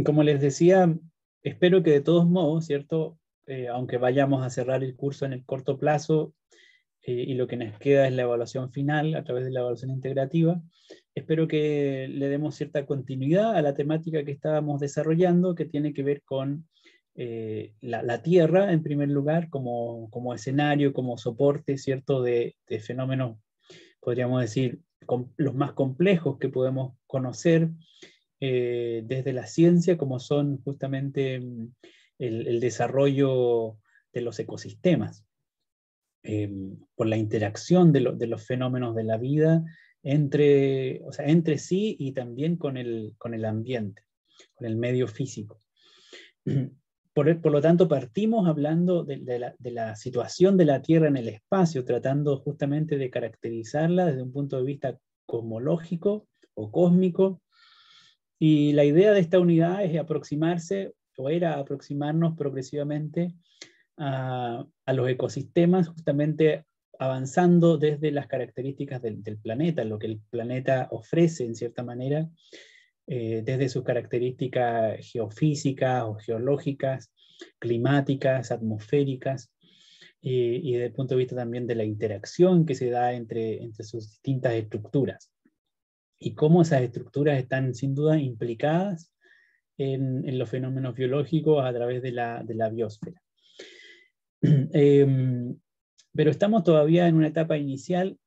como les decía, espero que de todos modos, ¿cierto? Aunque vayamos a cerrar el curso en el corto plazo, y lo que nos queda es la evaluación final a través de la evaluación integrativa, espero que le demos cierta continuidad a la temática que estábamos desarrollando, que tiene que ver con la Tierra, en primer lugar, como escenario, como soporte, ¿cierto? De fenómenos, podríamos decir, los más complejos que podemos conocer desde la ciencia, como son justamente el desarrollo de los ecosistemas, por la interacción de los fenómenos de la vida o sea, entre sí y también con el ambiente, con el medio físico. Por lo tanto, partimos hablando de la situación de la Tierra en el espacio, tratando justamente de caracterizarla desde un punto de vista cosmológico o cósmico. Y la idea de esta unidad es aproximarse, o era aproximarnos progresivamente a los ecosistemas, justamente avanzando desde las características del planeta, lo que el planeta ofrece en cierta manera, desde sus características geofísicas o geológicas, climáticas, atmosféricas, y desde el punto de vista también de la interacción que se da entre sus distintas estructuras, y cómo esas estructuras están sin duda implicadas en los fenómenos biológicos a través de la biosfera. Pero estamos todavía en una etapa inicial.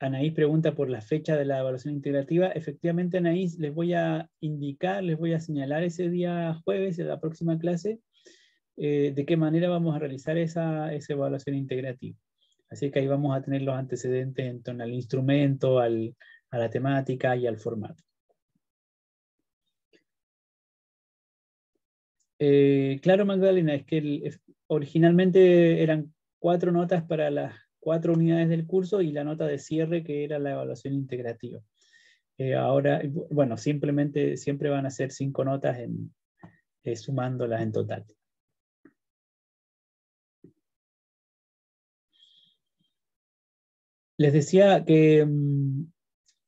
Anaís pregunta por la fecha de la evaluación integrativa. Efectivamente, Anaís, les voy a indicar, les voy a señalar ese día jueves, en la próxima clase, de qué manera vamos a realizar esa evaluación integrativa. Así que ahí vamos a tener los antecedentes en torno al instrumento, a la temática y al formato. Claro, Magdalena, es que originalmente eran 4 notas para las 4 unidades del curso y la nota de cierre, que era la evaluación integrativa. Ahora, bueno, simplemente siempre van a ser 5 notas sumándolas en total. Les decía que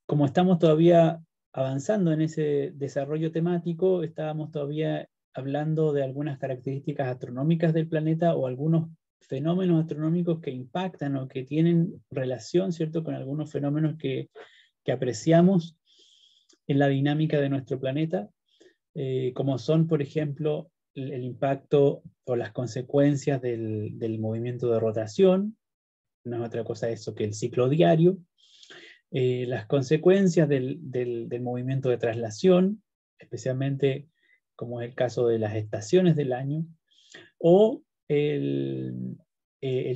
como estamos todavía avanzando en ese desarrollo temático, estábamos todavía hablando de algunas características astronómicas del planeta o algunos fenómenos astronómicos que impactan o que tienen relación, ¿cierto?, con algunos fenómenos que apreciamos en la dinámica de nuestro planeta, como son, por ejemplo, el impacto o las consecuencias del movimiento de rotación. No es otra cosa eso que el ciclo diario. Las consecuencias del movimiento de traslación, especialmente como es el caso de las estaciones del año, o el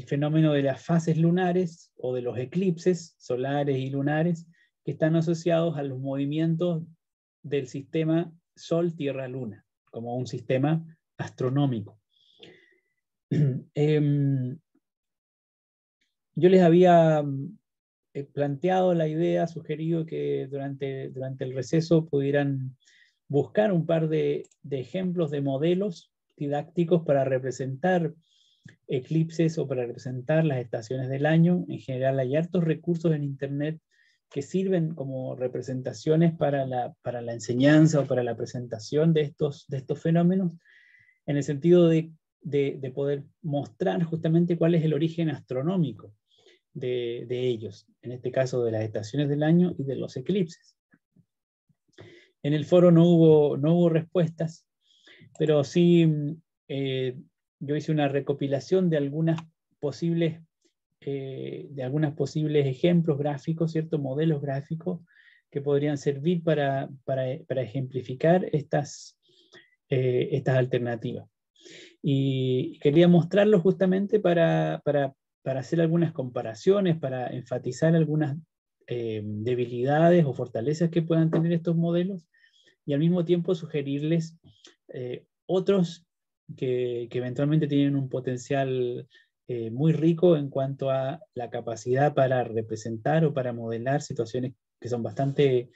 fenómeno de las fases lunares o de los eclipses solares y lunares que están asociados a los movimientos del sistema Sol-Tierra-Luna, como un sistema astronómico. Yo les había planteado la idea, sugerido que durante el receso pudieran buscar un par de ejemplos de modelos didácticos para representar eclipses o para representar las estaciones del año. En general hay hartos recursos en Internet que sirven como representaciones para la enseñanza o para la presentación de estos fenómenos, en el sentido de poder mostrar justamente cuál es el origen astronómico de ellos, en este caso de las estaciones del año y de los eclipses. En el foro no hubo respuestas, pero sí yo hice una recopilación de algunas posibles ejemplos gráficos, ¿cierto? Modelos gráficos que podrían servir para ejemplificar estas alternativas. Y quería mostrarlo justamente para hacer algunas comparaciones, para enfatizar algunas debilidades o fortalezas que puedan tener estos modelos, y al mismo tiempo sugerirles otros que eventualmente tienen un potencial muy rico en cuanto a la capacidad para representar o para modelar situaciones que son bastante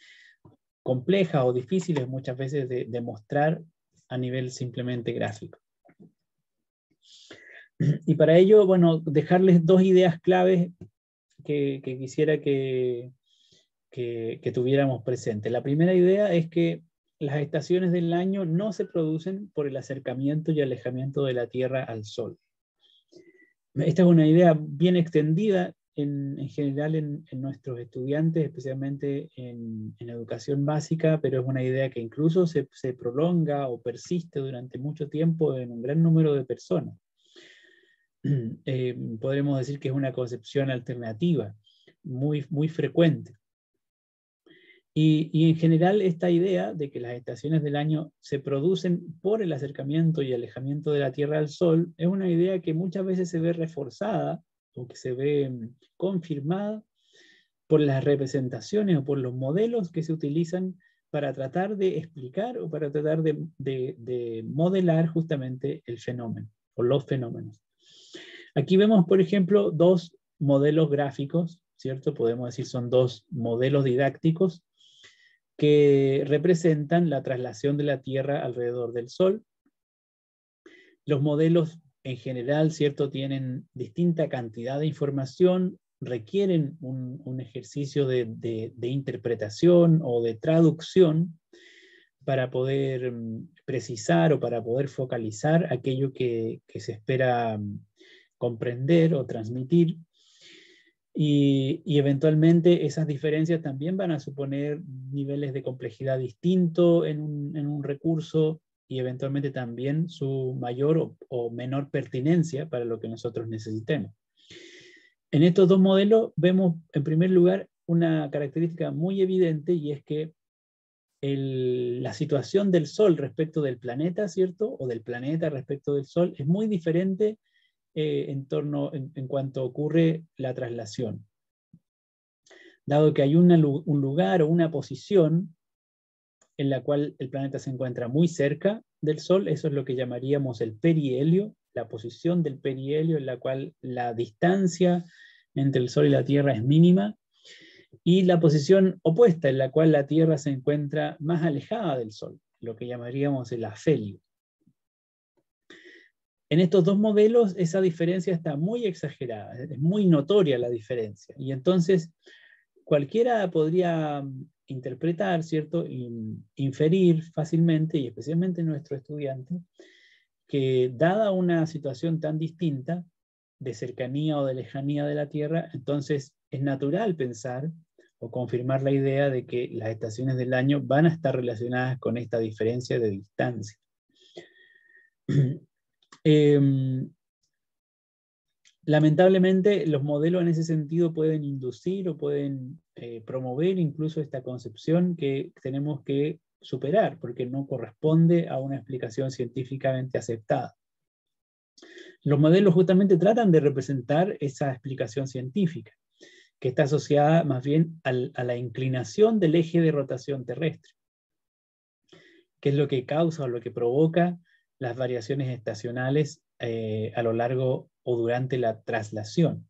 complejas o difíciles muchas veces de mostrar a nivel simplemente gráfico. Y para ello, bueno, dejarles 2 ideas claves que quisiera que que tuviéramos presente. La primera idea es que las estaciones del año no se producen por el acercamiento y alejamiento de la Tierra al Sol. Esta es una idea bien extendida en general en nuestros estudiantes, especialmente en educación básica, pero es una idea que incluso se prolonga o persiste durante mucho tiempo en un gran número de personas. Podremos decir que es una concepción alternativa, muy frecuente. Y en general esta idea de que las estaciones del año se producen por el acercamiento y alejamiento de la Tierra al Sol es una idea que muchas veces se ve reforzada o que se ve confirmada por las representaciones o por los modelos que se utilizan para tratar de explicar o para tratar de modelar justamente el fenómeno o los fenómenos. Aquí vemos, por ejemplo, dos modelos gráficos, ¿cierto? Podemos decir son dos modelos didácticos que representan la traslación de la Tierra alrededor del Sol. Los modelos en general, ¿cierto?, tienen distinta cantidad de información, requieren un ejercicio de interpretación o de traducción para poder precisar o para poder focalizar aquello que se espera comprender o transmitir. Y eventualmente esas diferencias también van a suponer niveles de complejidad distintos en un recurso y eventualmente también su mayor o menor pertinencia para lo que nosotros necesitemos. En estos dos modelos vemos en primer lugar una característica muy evidente y es que la situación del Sol respecto del planeta, ¿cierto? O del planeta respecto del Sol es muy diferente en cuanto ocurre la traslación. Dado que hay un lugar o una posición en la cual el planeta se encuentra muy cerca del Sol, eso es lo que llamaríamos el perihelio, la posición del perihelio en la cual la distancia entre el Sol y la Tierra es mínima, y la posición opuesta en la cual la Tierra se encuentra más alejada del Sol, lo que llamaríamos el afelio. En estos dos modelos esa diferencia está muy exagerada, es muy notoria la diferencia, y entonces cualquiera podría interpretar, ¿cierto?, inferir fácilmente, y especialmente nuestro estudiante, que dada una situación tan distinta de cercanía o de lejanía de la Tierra, entonces es natural pensar o confirmar la idea de que las estaciones del año van a estar relacionadas con esta diferencia de distancia. Lamentablemente, los modelos en ese sentido pueden inducir o pueden promover incluso esta concepción que tenemos que superar, porque no corresponde a una explicación científicamente aceptada. Los modelos justamente tratan de representar esa explicación científica, que está asociada más bien a la inclinación del eje de rotación terrestre, que es lo que causa o lo que provoca las variaciones estacionales a lo largo o durante la traslación.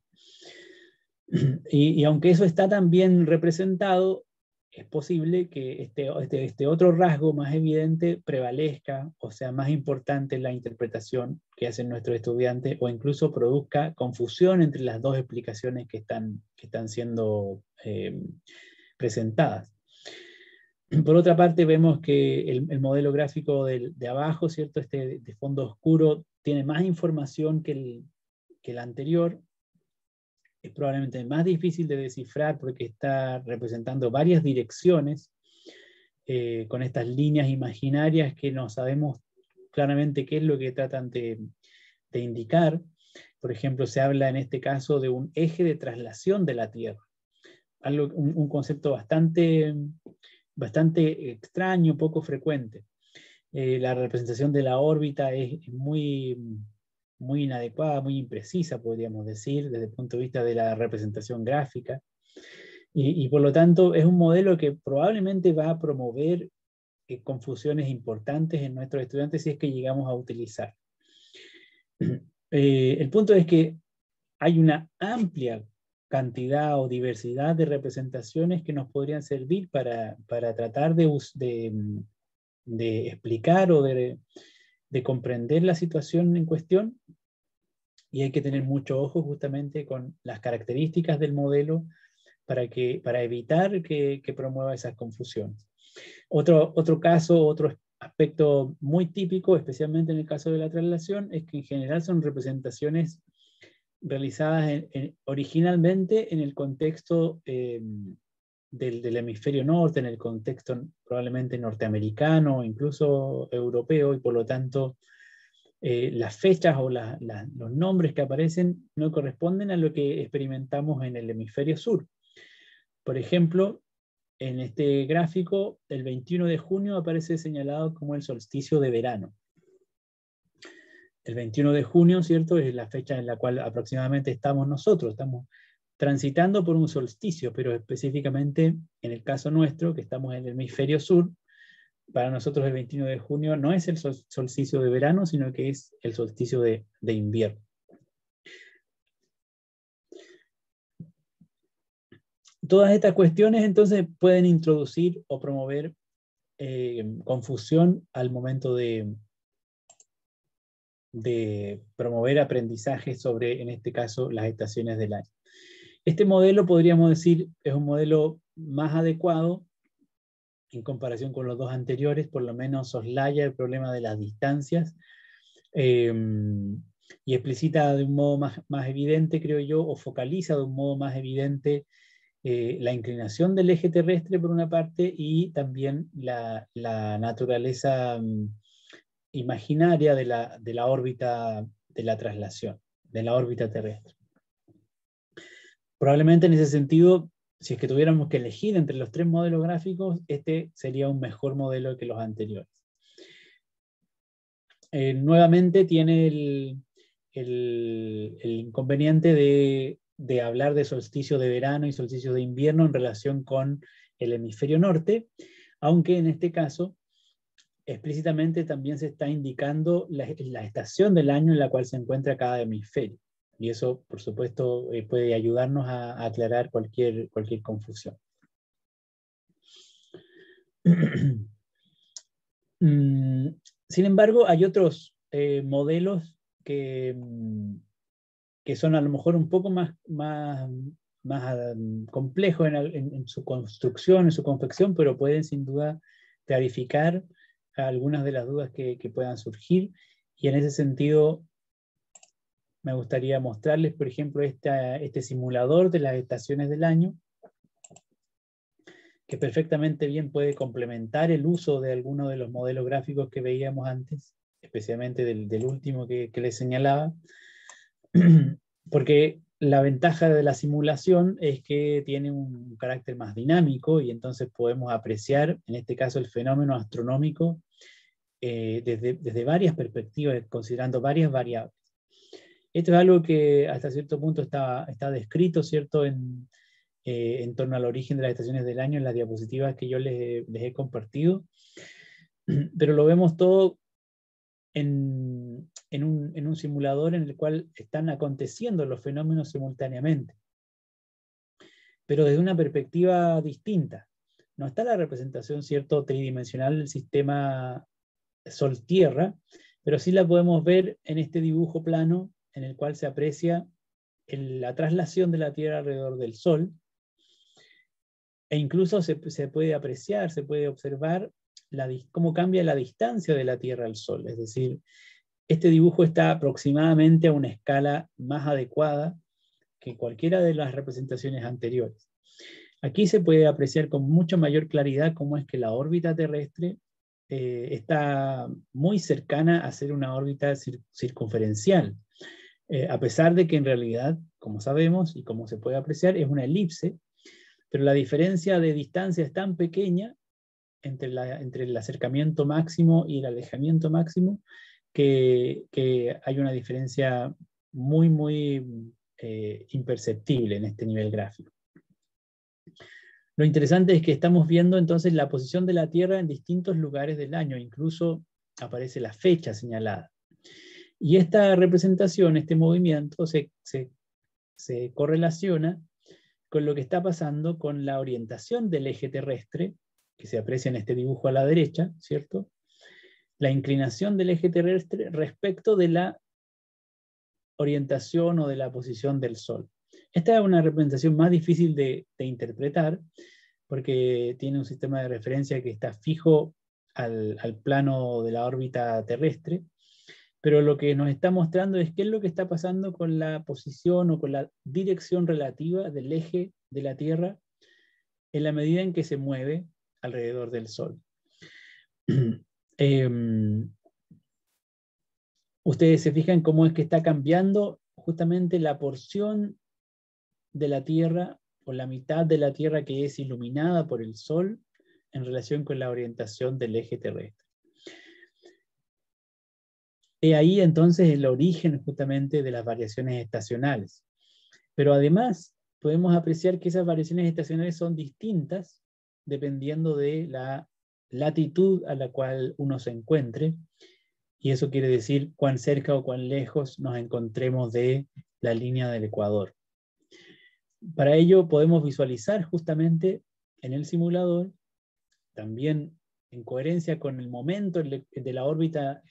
Y aunque eso está tan bien representado, es posible que este otro rasgo más evidente prevalezca, o sea, más importante en la interpretación que hacen nuestros estudiantes, o incluso produzca confusión entre las dos explicaciones que están siendo presentadas. Por otra parte, vemos que el modelo gráfico de abajo, ¿cierto?, este de fondo oscuro, tiene más información que el anterior. Es probablemente más difícil de descifrar porque está representando varias direcciones con estas líneas imaginarias que no sabemos claramente qué es lo que tratan de indicar. Por ejemplo, se habla en este caso de un eje de traslación de la Tierra. Un concepto bastante extraño, poco frecuente. La representación de la órbita es muy inadecuada, muy imprecisa, podríamos decir, desde el punto de vista de la representación gráfica. Y por lo tanto es un modelo que probablemente va a promover confusiones importantes en nuestros estudiantes si es que llegamos a utilizar. El punto es que hay una amplia cantidad o diversidad de representaciones que nos podrían servir para tratar de explicar o de comprender la situación en cuestión, y hay que tener mucho ojo justamente con las características del modelo para evitar que promueva esas confusiones. Otro caso, otro aspecto muy típico, especialmente en el caso de la traslación, es que en general son representaciones realizadas originalmente en el contexto del hemisferio norte, en el contexto probablemente norteamericano, incluso europeo, y por lo tanto las fechas o los nombres que aparecen no corresponden a lo que experimentamos en el hemisferio sur. Por ejemplo, en este gráfico, el 21 de junio aparece señalado como el solsticio de verano. El 21 de junio, ¿cierto?, es la fecha en la cual aproximadamente estamos nosotros. Estamos transitando por un solsticio, pero específicamente en el caso nuestro, que estamos en el hemisferio sur, para nosotros el 21 de junio no es el solsticio de verano, sino que es el solsticio de invierno. Todas estas cuestiones entonces pueden introducir o promover confusión al momento de promover aprendizaje sobre, en este caso, las estaciones del año. Este modelo, podríamos decir, es un modelo más adecuado en comparación con los dos anteriores, por lo menos soslaya el problema de las distancias y explicita de un modo más evidente, creo yo, o focaliza de un modo más evidente la inclinación del eje terrestre por una parte y también la naturaleza imaginaria de la órbita de la traslación, de la órbita terrestre. Probablemente en ese sentido, si es que tuviéramos que elegir entre los tres modelos gráficos, este sería un mejor modelo que los anteriores. Nuevamente tiene el inconveniente de hablar de solsticio de verano y solsticio de invierno en relación con el hemisferio norte, aunque en este caso explícitamente también se está indicando la estación del año en la cual se encuentra cada hemisferio. Y eso, por supuesto, puede ayudarnos a aclarar cualquier confusión. Sin embargo, hay otros modelos que son a lo mejor un poco más complejos en su construcción, en su confección, pero pueden sin duda clarificar algunas de las dudas que puedan surgir. Y en ese sentido, me gustaría mostrarles, por ejemplo, este simulador de las estaciones del año, que perfectamente bien puede complementar el uso de algunos de los modelos gráficos que veíamos antes, especialmente del último que les señalaba, porque la ventaja de la simulación es que tiene un carácter más dinámico y entonces podemos apreciar, en este caso, el fenómeno astronómico desde varias perspectivas, considerando varias variables. Esto es algo que hasta cierto punto está descrito, ¿cierto?, en torno al origen de las estaciones del año en las diapositivas que yo les he compartido, pero lo vemos todo en un simulador en el cual están aconteciendo los fenómenos simultáneamente, pero desde una perspectiva distinta. No está la representación, ¿cierto?, tridimensional del sistema Sol-Tierra, pero sí la podemos ver en este dibujo plano en el cual se aprecia la traslación de la Tierra alrededor del Sol, e incluso se puede apreciar, se puede observar cómo cambia la distancia de la Tierra al Sol. Es decir, este dibujo está aproximadamente a una escala más adecuada que cualquiera de las representaciones anteriores. Aquí se puede apreciar con mucha mayor claridad cómo es que la órbita terrestre está muy cercana a ser una órbita circunferencial, a pesar de que en realidad, como sabemos y como se puede apreciar, es una elipse, pero la diferencia de distancia es tan pequeña entre el acercamiento máximo y el alejamiento máximo que hay una diferencia muy imperceptible en este nivel gráfico. Lo interesante es que estamos viendo entonces la posición de la Tierra en distintos lugares del año, incluso aparece la fecha señalada. Y esta representación, este movimiento, se correlaciona con lo que está pasando con la orientación del eje terrestre, que se aprecia en este dibujo a la derecha, ¿cierto? La inclinación del eje terrestre respecto de la orientación o de la posición del Sol. Esta es una representación más difícil de interpretar, porque tiene un sistema de referencia que está fijo al plano de la órbita terrestre, pero lo que nos está mostrando es qué es lo que está pasando con la posición o con la dirección relativa del eje de la Tierra en la medida en que se mueve alrededor del Sol. Ustedes se fijan cómo es que está cambiando justamente la porción de la Tierra, o la mitad de la Tierra que es iluminada por el Sol, en relación con la orientación del eje terrestre. He ahí entonces el origen justamente de las variaciones estacionales. Pero además podemos apreciar que esas variaciones estacionales son distintas dependiendo de la latitud a la cual uno se encuentre, y eso quiere decir cuán cerca o cuán lejos nos encontremos de la línea del ecuador. Para ello podemos visualizar justamente en el simulador, también en coherencia con el momento de la órbita,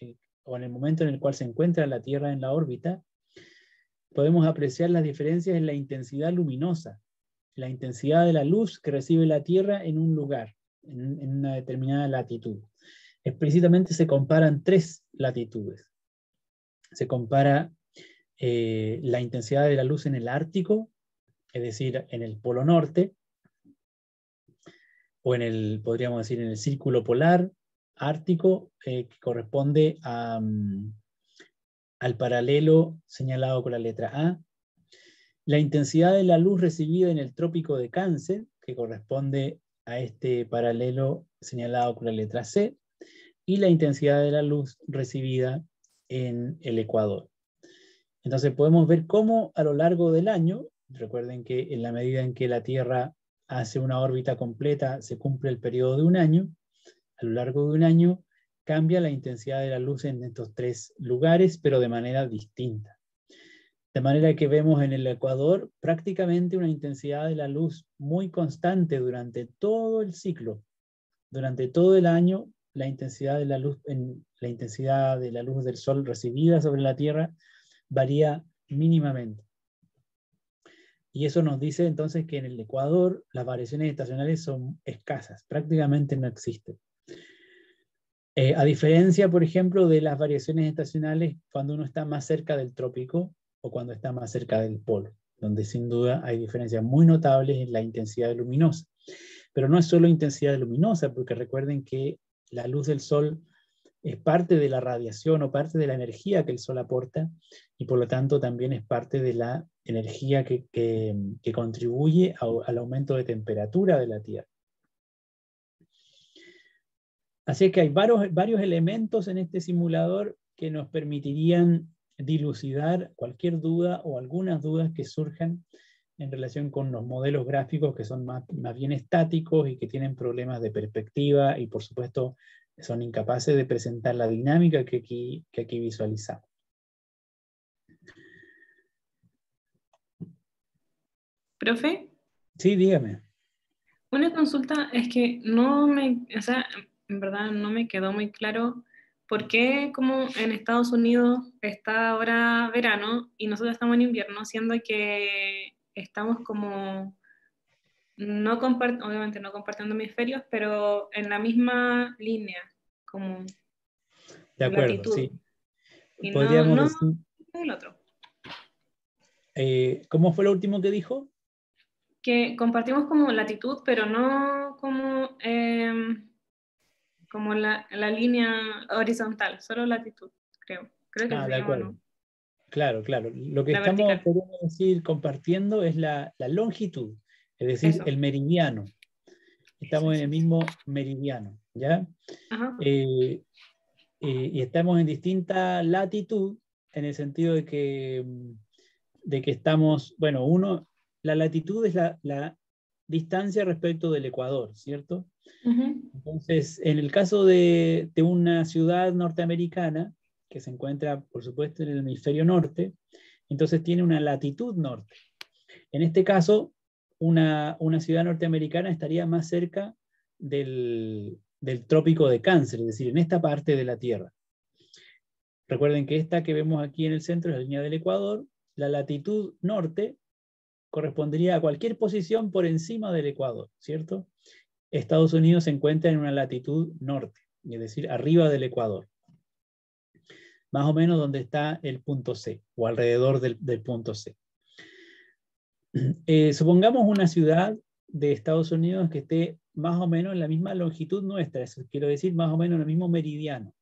o en el momento en el cual se encuentra la Tierra en la órbita, podemos apreciar las diferencias en la intensidad luminosa, la intensidad de la luz que recibe la Tierra en un lugar, en una determinada latitud. Explícitamente se comparan 3 latitudes. Se compara la intensidad de la luz en el Ártico, es decir, en el Polo Norte, o en el, podríamos decir, en el círculo polar ártico, que corresponde al paralelo señalado con la letra A. La intensidad de la luz recibida en el trópico de Cáncer, que corresponde a este paralelo señalado con la letra C, y la intensidad de la luz recibida en el Ecuador. Entonces podemos ver cómo a lo largo del año, recuerden que en la medida en que la Tierra hace una órbita completa, se cumple el periodo de un año, a lo largo de un año cambia la intensidad de la luz en estos 3 lugares, pero de manera distinta. De manera que vemos en el Ecuador prácticamente una intensidad de la luz muy constante durante todo el ciclo. Durante todo el año, la intensidad de la luz del Sol recibida sobre la Tierra varía mínimamente. Y eso nos dice entonces que en el Ecuador las variaciones estacionales son escasas, prácticamente no existen. A diferencia, por ejemplo, de las variaciones estacionales cuando uno está más cerca del trópico o cuando está más cerca del polo, donde sin duda hay diferencias muy notables en la intensidad luminosa. Pero no es solo intensidad luminosa, porque recuerden que la luz del Sol es parte de la radiación o parte de la energía que el Sol aporta, y por lo tanto también es parte de la energía que contribuye al aumento de temperatura de la Tierra. Así que hay varios elementos en este simulador que nos permitirían dilucidar cualquier duda o algunas dudas que surjan en relación con los modelos gráficos que son más bien estáticos y que tienen problemas de perspectiva y por supuesto son incapaces de presentar la dinámica que aquí visualizamos. ¿Profe? Sí, dígame. Una consulta es que o sea, en verdad no me quedó muy claro por qué como en Estados Unidos está ahora verano y nosotros estamos en invierno, siendo que estamos como, obviamente no compartiendo hemisferios, pero en la misma línea, como De acuerdo, latitud. sí. Y Podríamos no decir, el otro. ¿cómo fue lo último que dijo? Que compartimos como latitud, pero no como, como la línea horizontal, solo latitud, creo. Creo que Ah, se de llama, acuerdo. ¿no? Claro, claro. Lo que La estamos, vertical. podemos decir, compartiendo es la longitud, es decir, Eso. el meridiano. Eso, Estamos en eso, el eso. mismo meridiano, ¿ya? Ajá. Y estamos en distinta latitud, en el sentido de que estamos, bueno, la latitud es la distancia respecto del Ecuador, ¿cierto? Ujú. Entonces, en el caso de una ciudad norteamericana, que se encuentra, por supuesto, en el hemisferio norte, entonces tiene una latitud norte. En este caso, una ciudad norteamericana estaría más cerca del trópico de Cáncer, es decir, en esta parte de la Tierra. Recuerden que esta que vemos aquí en el centro es la línea del Ecuador, la latitud norte correspondería a cualquier posición por encima del Ecuador, ¿cierto? Estados Unidos se encuentra en una latitud norte, es decir, arriba del Ecuador, más o menos donde está el punto C, o alrededor del punto C. Supongamos una ciudad de Estados Unidos que esté más o menos en la misma longitud nuestra, eso quiero decir más o menos en el mismo meridiano.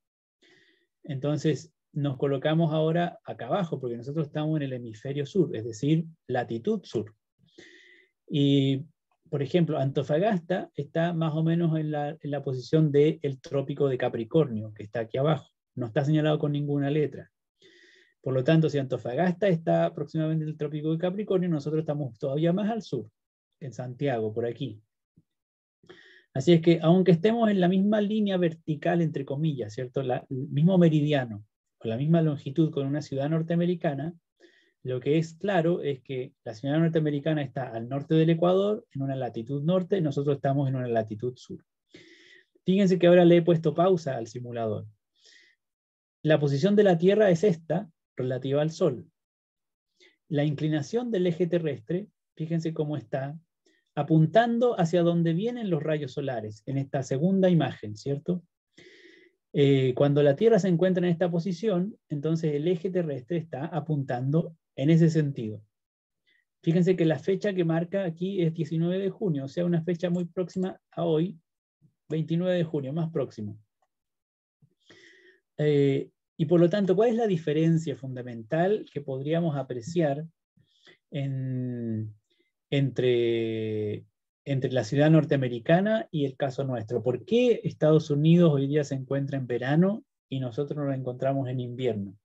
Entonces nos colocamos ahora acá abajo, porque nosotros estamos en el hemisferio sur, es decir, latitud sur. Y, por ejemplo, Antofagasta está más o menos en la posición del trópico de Capricornio, que está aquí abajo. No está señalado con ninguna letra. Por lo tanto, si Antofagasta está aproximadamente en el trópico de Capricornio, nosotros estamos todavía más al sur, en Santiago, por aquí. Así es que, aunque estemos en la misma línea vertical, entre comillas, ¿cierto? El mismo meridiano, o la misma longitud con una ciudad norteamericana, lo que es claro es que la ciudad norteamericana está al norte del Ecuador, en una latitud norte, y nosotros estamos en una latitud sur. Fíjense que ahora le he puesto pausa al simulador. La posición de la Tierra es esta, relativa al Sol. La inclinación del eje terrestre, fíjense cómo está, apuntando hacia donde vienen los rayos solares, en esta segunda imagen, ¿cierto? Cuando la Tierra se encuentra en esta posición, entonces el eje terrestre está apuntando en ese sentido. Fíjense que la fecha que marca aquí es 19 de junio, o sea, una fecha muy próxima a hoy, 29 de junio, más próximo. Y por lo tanto, ¿cuál es la diferencia fundamental que podríamos apreciar entre la ciudad norteamericana y el caso nuestro? ¿Por qué Estados Unidos hoy día se encuentra en verano y nosotros nos encontramos en invierno?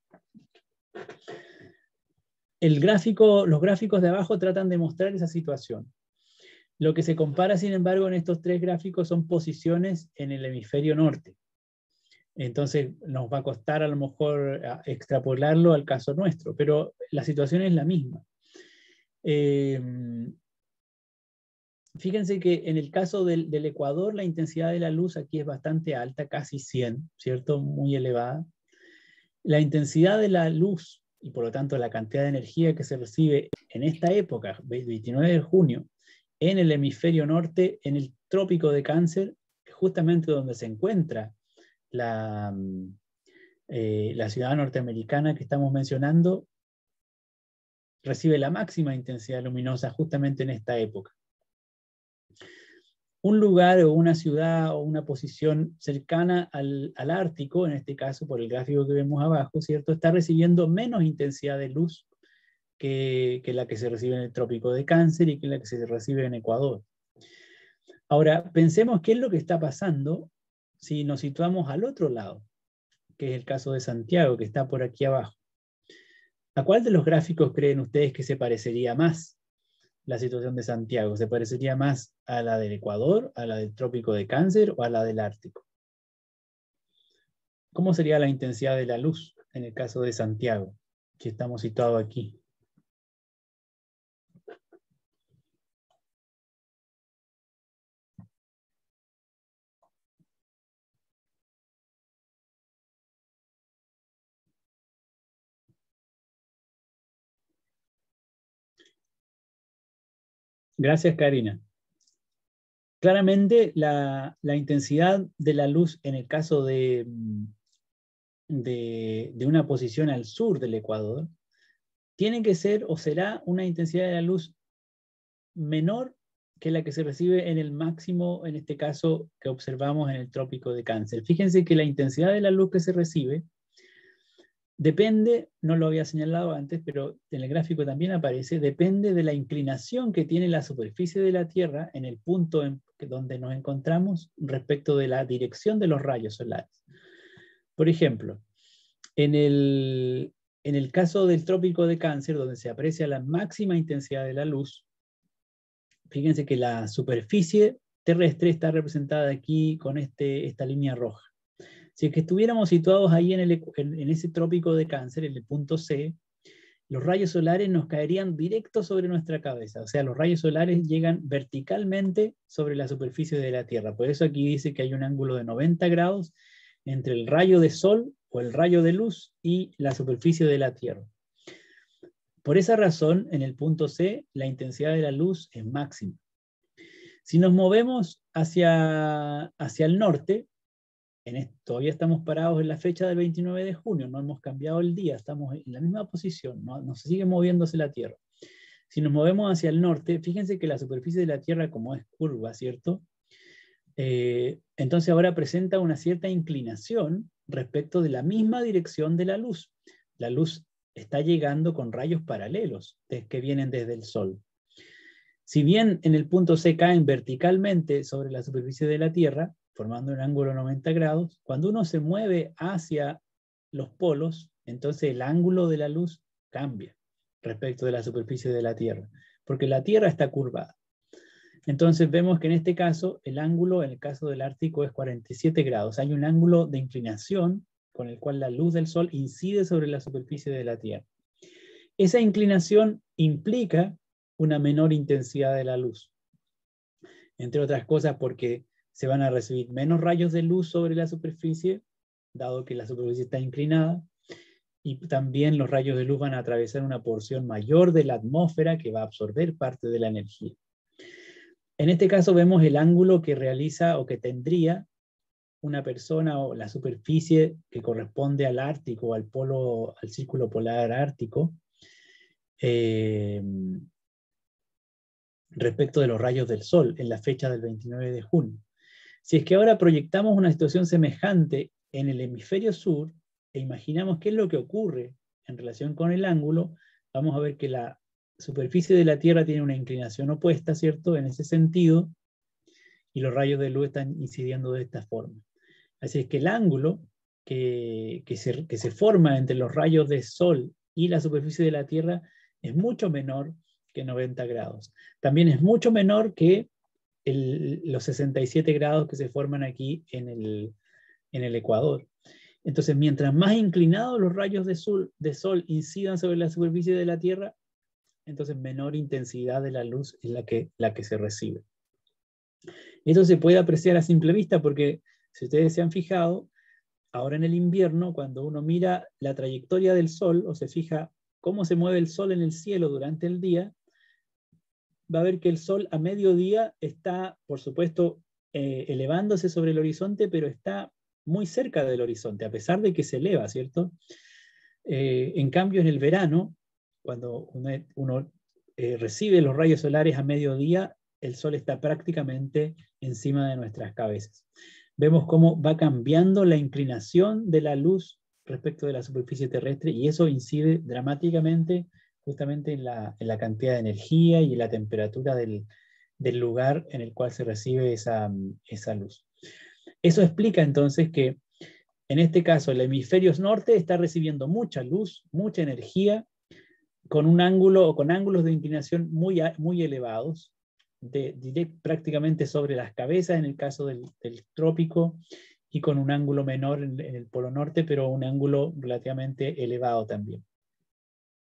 Los gráficos de abajo tratan de mostrar esa situación. Lo que se compara, sin embargo, en estos tres gráficos son posiciones en el hemisferio norte. Entonces nos va a costar a lo mejor extrapolarlo al caso nuestro, pero la situación es la misma. Fíjense que en el caso del Ecuador la intensidad de la luz aquí es bastante alta, casi 100, ¿cierto? Muy elevada. La intensidad de la luz y por lo tanto la cantidad de energía que se recibe en esta época, 29 de junio, en el hemisferio norte, en el trópico de Cáncer, justamente donde se encuentra la ciudad norteamericana que estamos mencionando, recibe la máxima intensidad luminosa justamente en esta época. Un lugar o una ciudad o una posición cercana al Ártico, en este caso por el gráfico que vemos abajo, ¿cierto? Está recibiendo menos intensidad de luz que la que se recibe en el trópico de Cáncer y que la que se recibe en Ecuador. Ahora, pensemos qué es lo que está pasando si nos situamos al otro lado, que es el caso de Santiago, que está por aquí abajo. ¿A cuál de los gráficos creen ustedes que se parecería más la situación de Santiago? ¿Se parecería más a la del Ecuador, a la del trópico de Cáncer o a la del Ártico? ¿Cómo sería la intensidad de la luz en el caso de Santiago, que estamos situados aquí? Gracias, Karina. Claramente, la intensidad de la luz en el caso de una posición al sur del Ecuador tiene que ser o será una intensidad de la luz menor que la que se recibe en el máximo, en este caso, que observamos en el trópico de Cáncer. Fíjense que la intensidad de la luz que se recibe depende, no lo había señalado antes, pero en el gráfico también aparece, depende de la inclinación que tiene la superficie de la Tierra en el punto donde nos encontramos respecto de la dirección de los rayos solares. Por ejemplo, en el caso del trópico de Cáncer, donde se aprecia la máxima intensidad de la luz, fíjense que la superficie terrestre está representada aquí con esta línea roja. Si es que estuviéramos situados ahí en ese trópico de Cáncer, en el punto C, los rayos solares nos caerían directo sobre nuestra cabeza. O sea, los rayos solares llegan verticalmente sobre la superficie de la Tierra. Por eso aquí dice que hay un ángulo de 90 grados entre el rayo de sol o el rayo de luz y la superficie de la Tierra. Por esa razón, en el punto C, la intensidad de la luz es máxima. Si nos movemos hacia el norte, todavía estamos parados en la fecha del 29 de junio, no hemos cambiado el día, estamos en la misma posición, no se sigue moviéndose la Tierra. Si nos movemos hacia el norte, fíjense que la superficie de la Tierra, como es curva, ¿cierto? Entonces ahora presenta una cierta inclinación respecto de la misma dirección de la luz. La luz está llegando con rayos paralelos que vienen desde el Sol. Si bien en el punto C caen verticalmente sobre la superficie de la Tierra, formando un ángulo de 90 grados, cuando uno se mueve hacia los polos, entonces el ángulo de la luz cambia respecto de la superficie de la Tierra, porque la Tierra está curvada. Entonces vemos que en este caso, el ángulo, en el caso del Ártico, es 47 grados. Hay un ángulo de inclinación con el cual la luz del Sol incide sobre la superficie de la Tierra. Esa inclinación implica una menor intensidad de la luz. Entre otras cosas porque se van a recibir menos rayos de luz sobre la superficie, dado que la superficie está inclinada, y también los rayos de luz van a atravesar una porción mayor de la atmósfera que va a absorber parte de la energía. En este caso vemos el ángulo que realiza o que tendría una persona o la superficie que corresponde al Ártico, al círculo polar ártico, respecto de los rayos del Sol en la fecha del 29 de junio. Si es que ahora proyectamos una situación semejante en el hemisferio sur e imaginamos qué es lo que ocurre en relación con el ángulo, vamos a ver que la superficie de la Tierra tiene una inclinación opuesta, ¿cierto? En ese sentido, y los rayos de luz están incidiendo de esta forma. Así es que el ángulo que se forma entre los rayos de Sol y la superficie de la Tierra es mucho menor que 90 grados. También es mucho menor que los 67 grados que se forman aquí en el Ecuador. Entonces, mientras más inclinados los rayos de sol incidan sobre la superficie de la Tierra, entonces menor intensidad de la luz es la que se recibe. Esto se puede apreciar a simple vista porque, si ustedes se han fijado, ahora en el invierno, cuando uno mira la trayectoria del Sol o se fija cómo se mueve el Sol en el cielo durante el día, va a ver que el Sol a mediodía está, por supuesto, elevándose sobre el horizonte, pero está muy cerca del horizonte, a pesar de que se eleva, ¿cierto? En cambio, en el verano, cuando uno recibe los rayos solares a mediodía, el Sol está prácticamente encima de nuestras cabezas. Vemos cómo va cambiando la inclinación de la luz respecto de la superficie terrestre y eso incide dramáticamente justamente en la cantidad de energía y en la temperatura del lugar en el cual se recibe esa luz. Eso explica entonces que en este caso el hemisferio norte está recibiendo mucha luz, mucha energía, con un ángulo o con ángulos de inclinación muy elevados, prácticamente sobre las cabezas en el caso del trópico, y con un ángulo menor en el polo norte, pero un ángulo relativamente elevado también,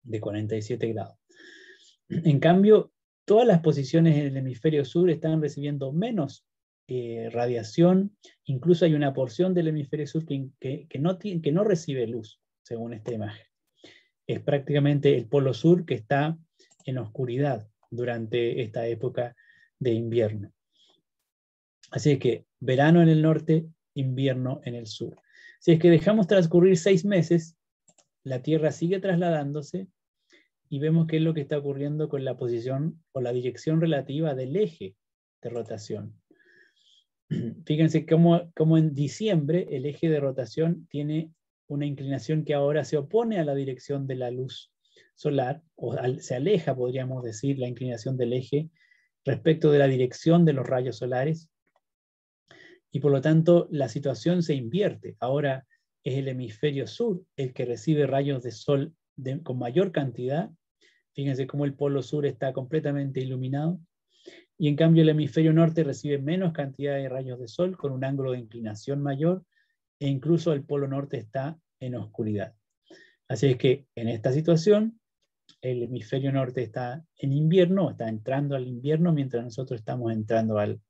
de 47 grados. En cambio, todas las posiciones en el hemisferio sur están recibiendo menos radiación, incluso hay una porción del hemisferio sur que no recibe luz, según esta imagen. Es prácticamente el polo sur que está en oscuridad durante esta época de invierno. Así es que verano en el norte, invierno en el sur. Si es que dejamos transcurrir 6 meses, la Tierra sigue trasladándose y vemos qué es lo que está ocurriendo con la posición o la dirección relativa del eje de rotación. Fíjense cómo en diciembre el eje de rotación tiene una inclinación que ahora se opone a la dirección de la luz solar, o se aleja, podríamos decir, la inclinación del eje respecto de la dirección de los rayos solares, y por lo tanto la situación se invierte. Ahora es el hemisferio sur el que recibe rayos de sol con mayor cantidad. Fíjense cómo el polo sur está completamente iluminado, y en cambio el hemisferio norte recibe menos cantidad de rayos de sol con un ángulo de inclinación mayor, e incluso el polo norte está en oscuridad. Así es que en esta situación el hemisferio norte está en invierno, está entrando al invierno, mientras nosotros estamos entrando al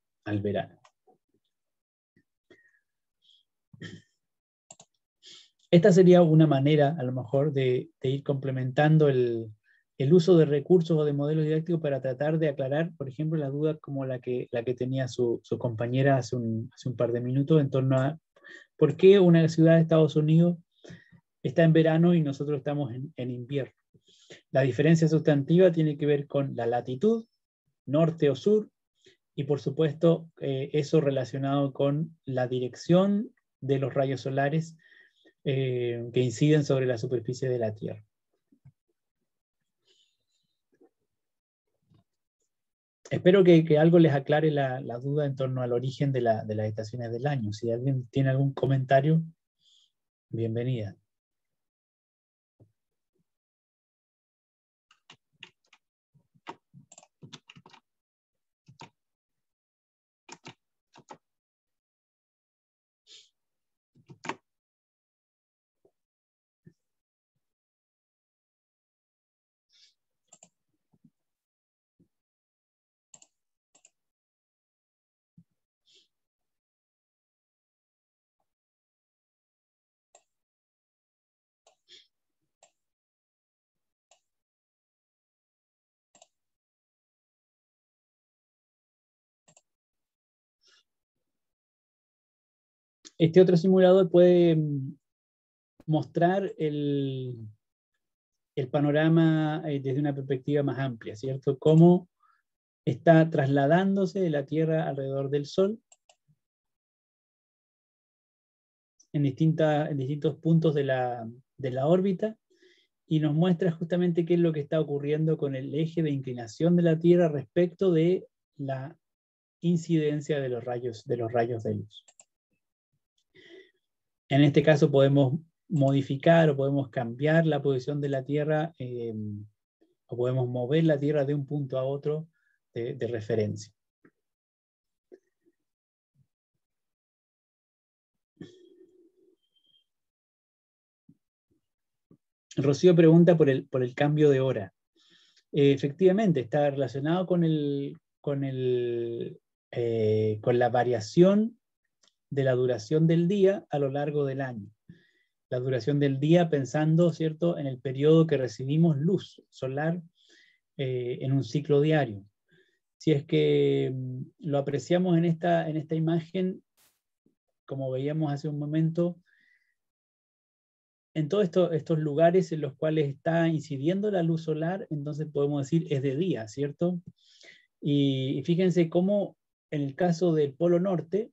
verano. Esta sería una manera, a lo mejor, de ir complementando el uso de recursos o de modelos didácticos para tratar de aclarar, por ejemplo, las dudas como la que tenía su compañera hace un par de minutos en torno a por qué una ciudad de Estados Unidos está en verano y nosotros estamos en invierno. La diferencia sustantiva tiene que ver con la latitud, norte o sur, y por supuesto eso relacionado con la dirección de los rayos solares que inciden sobre la superficie de la Tierra. Espero que algo les aclare la duda en torno al origen de las estaciones del año. Si alguien tiene algún comentario, bienvenida. Este otro simulador puede mostrar el panorama desde una perspectiva más amplia, ¿cierto? Cómo está trasladándose de la Tierra alrededor del Sol en distintos puntos de la órbita, y nos muestra justamente qué es lo que está ocurriendo con el eje de inclinación de la Tierra respecto de la incidencia de los rayos de luz. En este caso podemos modificar o podemos cambiar la posición de la Tierra o podemos mover la Tierra de un punto a otro de referencia. Rocío pregunta por el cambio de hora. Efectivamente, está relacionado con la variación de la duración del día a lo largo del año. La duración del día pensando, ¿cierto?, en el periodo que recibimos luz solar en un ciclo diario. Si es que lo apreciamos en esta imagen, como veíamos hace un momento, en todos estos lugares en los cuales está incidiendo la luz solar, entonces podemos decir es de día, ¿cierto? Y fíjense cómo en el caso del Polo Norte,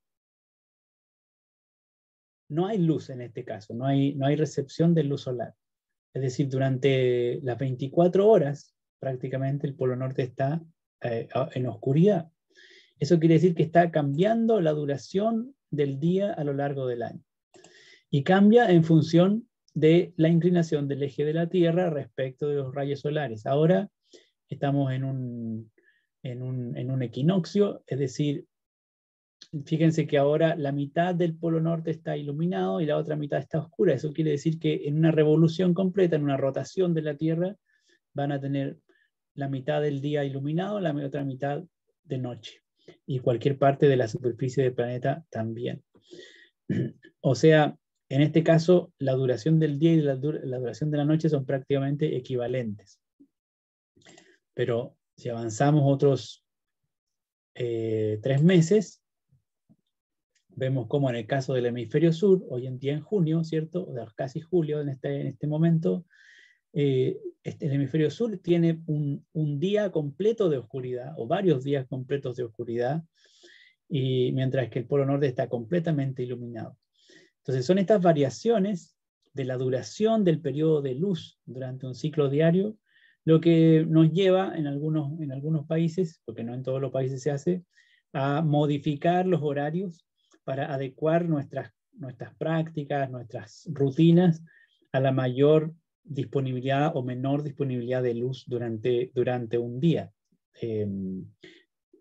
no hay luz en este caso, no hay recepción de luz solar. Es decir, durante las 24 horas, prácticamente el Polo Norte está en oscuridad. Eso quiere decir que está cambiando la duración del día a lo largo del año. Y cambia en función de la inclinación del eje de la Tierra respecto de los rayos solares. Ahora estamos en un equinoccio, es decir, fíjense que ahora la mitad del Polo Norte está iluminado y la otra mitad está oscura. Eso quiere decir que en una revolución completa, en una rotación de la Tierra, van a tener la mitad del día iluminado, la otra mitad de noche. Y cualquier parte de la superficie del planeta también. O sea, en este caso, la duración del día y la duración de la noche son prácticamente equivalentes. Pero si avanzamos otros 3 meses, vemos como en el caso del hemisferio sur, hoy en día en junio, ¿cierto? O sea, casi julio en este momento, el hemisferio sur tiene un día completo de oscuridad, o varios días completos de oscuridad, y mientras que el Polo Norte está completamente iluminado. Entonces son estas variaciones de la duración del periodo de luz durante un ciclo diario lo que nos lleva en algunos países, porque no en todos los países se hace, a modificar los horarios para adecuar nuestras prácticas, nuestras rutinas a la mayor disponibilidad o menor disponibilidad de luz durante un día.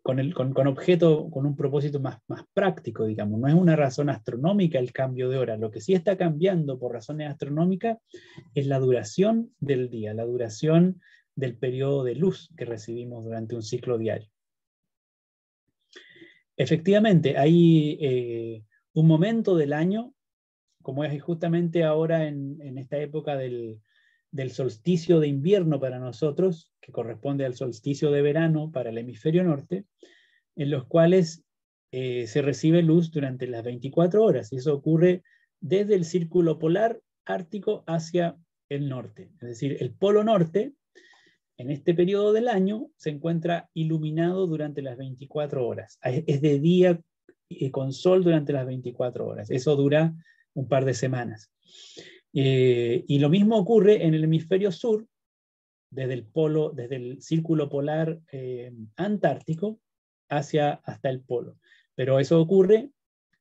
Con un propósito más práctico, digamos. No es una razón astronómica el cambio de hora. Lo que sí está cambiando por razones astronómicas es la duración del día, la duración del periodo de luz que recibimos durante un ciclo diario. Efectivamente, hay un momento del año, como es justamente ahora en esta época del del solsticio de invierno para nosotros, que corresponde al solsticio de verano para el hemisferio norte, en los cuales se recibe luz durante las 24 horas, y eso ocurre desde el círculo polar ártico hacia el norte. Es decir, el polo norte, en este periodo del año, se encuentra iluminado durante las 24 horas. Es de día con sol durante las 24 horas. Eso dura un par de semanas. Y lo mismo ocurre en el hemisferio sur, desde el círculo polar antártico hasta el polo. Pero eso ocurre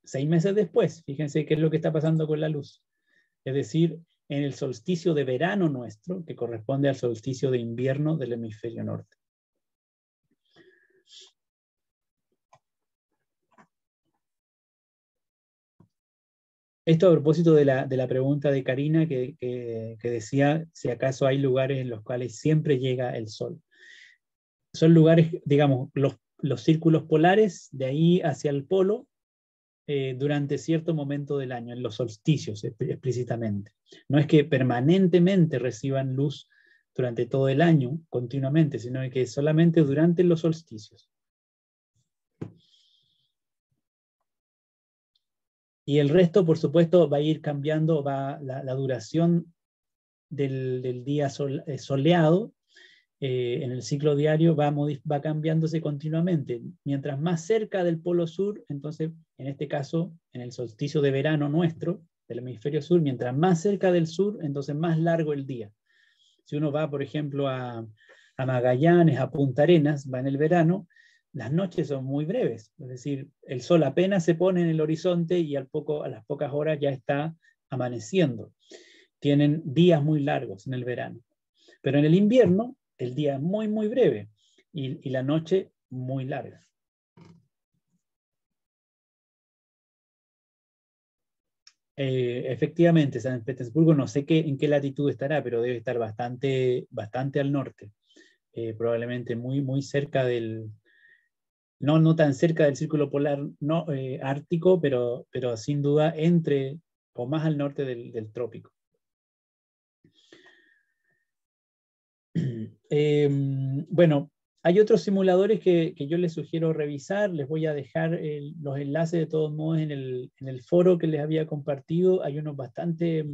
6 meses después. Fíjense qué es lo que está pasando con la luz. Es decir, en el solsticio de verano nuestro, que corresponde al solsticio de invierno del hemisferio norte. Esto a propósito de la pregunta de Karina que decía si acaso hay lugares en los cuales siempre llega el sol. Son lugares, digamos, los círculos polares de ahí hacia el polo durante cierto momento del año, en los solsticios explícitamente. No es que permanentemente reciban luz durante todo el año, continuamente, sino que solamente durante los solsticios. Y el resto, por supuesto, va a ir cambiando, la duración del día soleado en el ciclo diario va cambiándose continuamente. Mientras más cerca del polo sur, entonces, en este caso, en el solsticio de verano nuestro, del hemisferio sur, mientras más cerca del sur, entonces más largo el día. Si uno va, por ejemplo, a Magallanes, a Punta Arenas, va en el verano, las noches son muy breves, es decir, el sol apenas se pone en el horizonte y a las pocas horas ya está amaneciendo. Tienen días muy largos en el verano. Pero en el invierno, el día es muy, muy breve y la noche muy larga. Efectivamente, San Petersburgo no sé en qué latitud estará, pero debe estar bastante, bastante al norte. Probablemente muy, muy cerca no tan cerca del círculo polar ártico, pero sin duda entre o más al norte del trópico. Bueno, hay otros simuladores que yo les sugiero revisar. Les voy a dejar los enlaces de todos modos en el foro que les había compartido. Hay unos bastante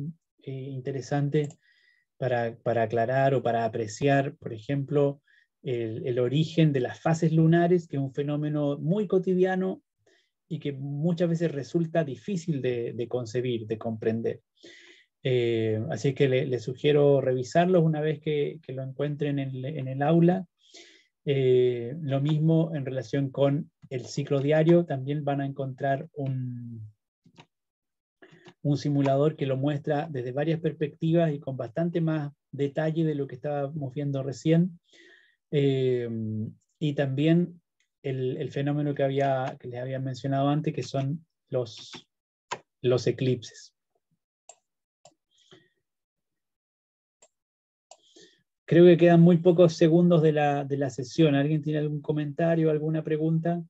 interesantes para aclarar o para apreciar, por ejemplo, el origen de las fases lunares, que es un fenómeno muy cotidiano y que muchas veces resulta difícil de concebir, de comprender. Así que les sugiero revisarlos una vez que lo encuentren en el aula. Lo mismo en relación con el ciclo diario, también van a encontrar un simulador que lo muestra desde varias perspectivas y con bastante más detalle de lo que estábamos viendo recién. Y también el fenómeno que les había mencionado antes, que son los eclipses. Creo que quedan muy pocos segundos de la sesión. ¿Alguien tiene algún comentario, alguna pregunta?